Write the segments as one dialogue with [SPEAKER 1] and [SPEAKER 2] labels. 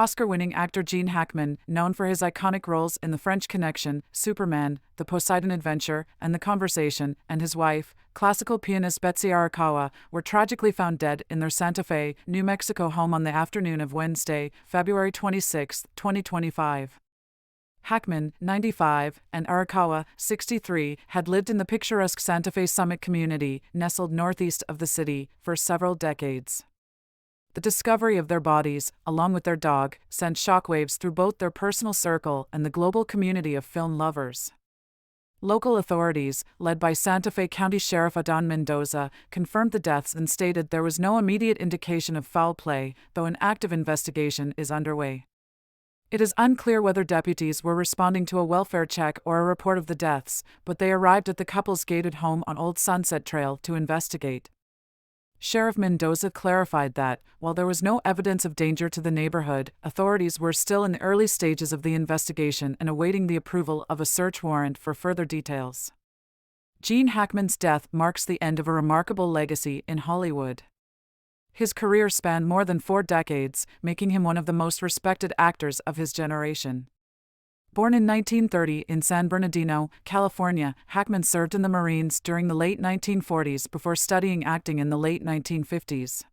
[SPEAKER 1] Oscar-winning actor Gene Hackman, known for his iconic roles in The French Connection, Superman, The Poseidon Adventure, and The Conversation, and his wife, classical pianist Betsy Arakawa, were tragically found dead in their Santa Fe, New Mexico home on the afternoon of Wednesday, February 26, 2025. Hackman, 95, and Arakawa, 63, had lived in the picturesque Santa Fe Summit community, nestled northeast of the city, for several decades. The discovery of their bodies, along with their dog, sent shockwaves through both their personal circle and the global community of film lovers. Local authorities, led by Santa Fe County Sheriff Adán Mendoza, confirmed the deaths and stated there was no immediate indication of foul play, though an active investigation is underway. It is unclear whether deputies were responding to a welfare check or a report of the deaths, but they arrived at the couple's gated home on Old Sunset Trail to investigate. Sheriff Mendoza clarified that, while there was no evidence of danger to the neighborhood, authorities were still in the early stages of the investigation and awaiting the approval of a search warrant for further details. Gene Hackman's death marks the end of a remarkable legacy in Hollywood. His career spanned more than 4 decades, making him one of the most respected actors of his generation. Born in 1930 in San Bernardino, California, Hackman served in the Marines during the late 1940s before studying acting in the late 1950s.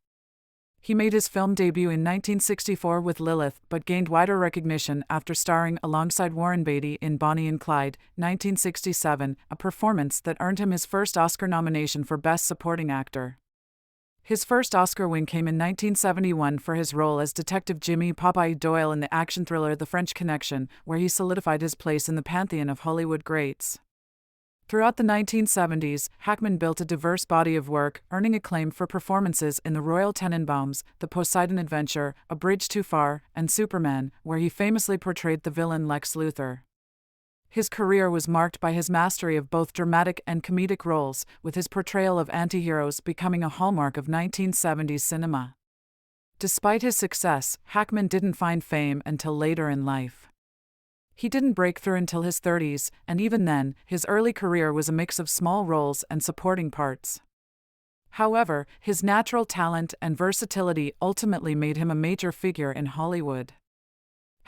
[SPEAKER 1] He made his film debut in 1964 with Lilith, but gained wider recognition after starring alongside Warren Beatty in Bonnie and Clyde, 1967, a performance that earned him his first Oscar nomination for Best Supporting Actor. His first Oscar win came in 1971 for his role as Detective Jimmy Popeye Doyle in the action thriller The French Connection, where he solidified his place in the pantheon of Hollywood greats. Throughout the 1970s, Hackman built a diverse body of work, earning acclaim for performances in The Royal Tenenbaums, The Poseidon Adventure, A Bridge Too Far, and Superman, where he famously portrayed the villain Lex Luthor. His career was marked by his mastery of both dramatic and comedic roles, with his portrayal of anti-heroes becoming a hallmark of 1970s cinema. Despite his success, Hackman didn't find fame until later in life. He didn't break through until his 30s, and even then, his early career was a mix of small roles and supporting parts. However, his natural talent and versatility ultimately made him a major figure in Hollywood.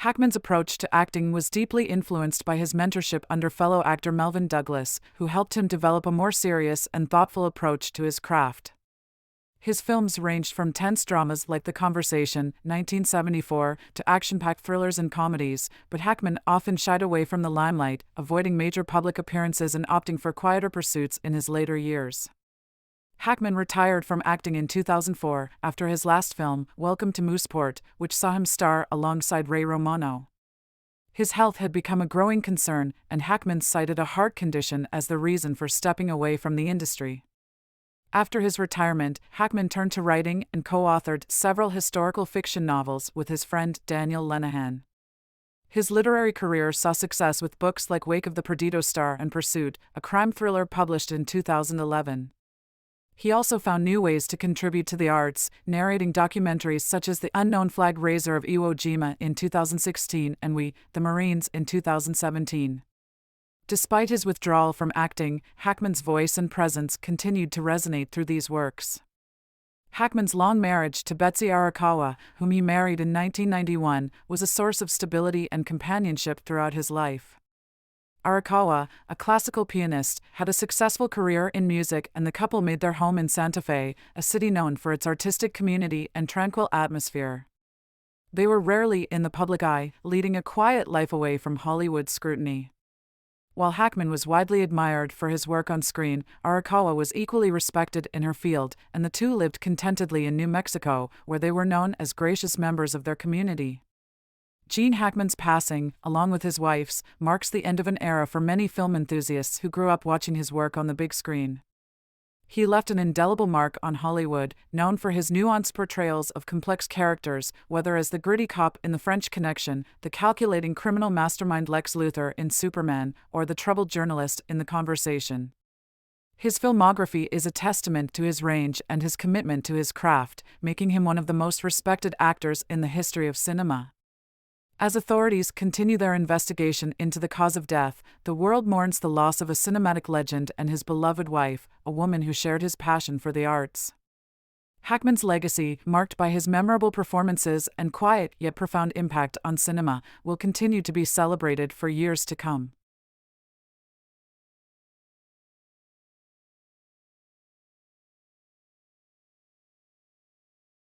[SPEAKER 1] Hackman's approach to acting was deeply influenced by his mentorship under fellow actor Melvyn Douglas, who helped him develop a more serious and thoughtful approach to his craft. His films ranged from tense dramas like The Conversation, 1974, to action-packed thrillers and comedies, but Hackman often shied away from the limelight, avoiding major public appearances and opting for quieter pursuits in his later years. Hackman retired from acting in 2004 after his last film, Welcome to Mooseport, which saw him star alongside Ray Romano. His health had become a growing concern, and Hackman cited a heart condition as the reason for stepping away from the industry. After his retirement, Hackman turned to writing and co-authored several historical fiction novels with his friend Daniel Lenihan. His literary career saw success with books like Wake of the Perdido Star and Pursuit, a crime thriller published in 2011. He also found new ways to contribute to the arts, narrating documentaries such as The Unknown Flag Raiser of Iwo Jima in 2016 and We, the Marines in 2017. Despite his withdrawal from acting, Hackman's voice and presence continued to resonate through these works. Hackman's long marriage to Betsy Arakawa, whom he married in 1991, was a source of stability and companionship throughout his life. Arakawa, a classical pianist, had a successful career in music, and the couple made their home in Santa Fe, a city known for its artistic community and tranquil atmosphere. They were rarely in the public eye, leading a quiet life away from Hollywood scrutiny. While Hackman was widely admired for his work on screen, Arakawa was equally respected in her field, and the two lived contentedly in New Mexico, where they were known as gracious members of their community. Gene Hackman's passing, along with his wife's, marks the end of an era for many film enthusiasts who grew up watching his work on the big screen. He left an indelible mark on Hollywood, known for his nuanced portrayals of complex characters, whether as the gritty cop in The French Connection, the calculating criminal mastermind Lex Luthor in Superman, or the troubled journalist in The Conversation. His filmography is a testament to his range and his commitment to his craft, making him one of the most respected actors in the history of cinema. As authorities continue their investigation into the cause of death, the world mourns the loss of a cinematic legend and his beloved wife, a woman who shared his passion for the arts. Hackman's legacy, marked by his memorable performances and quiet yet profound impact on cinema, will continue to be celebrated for years to come.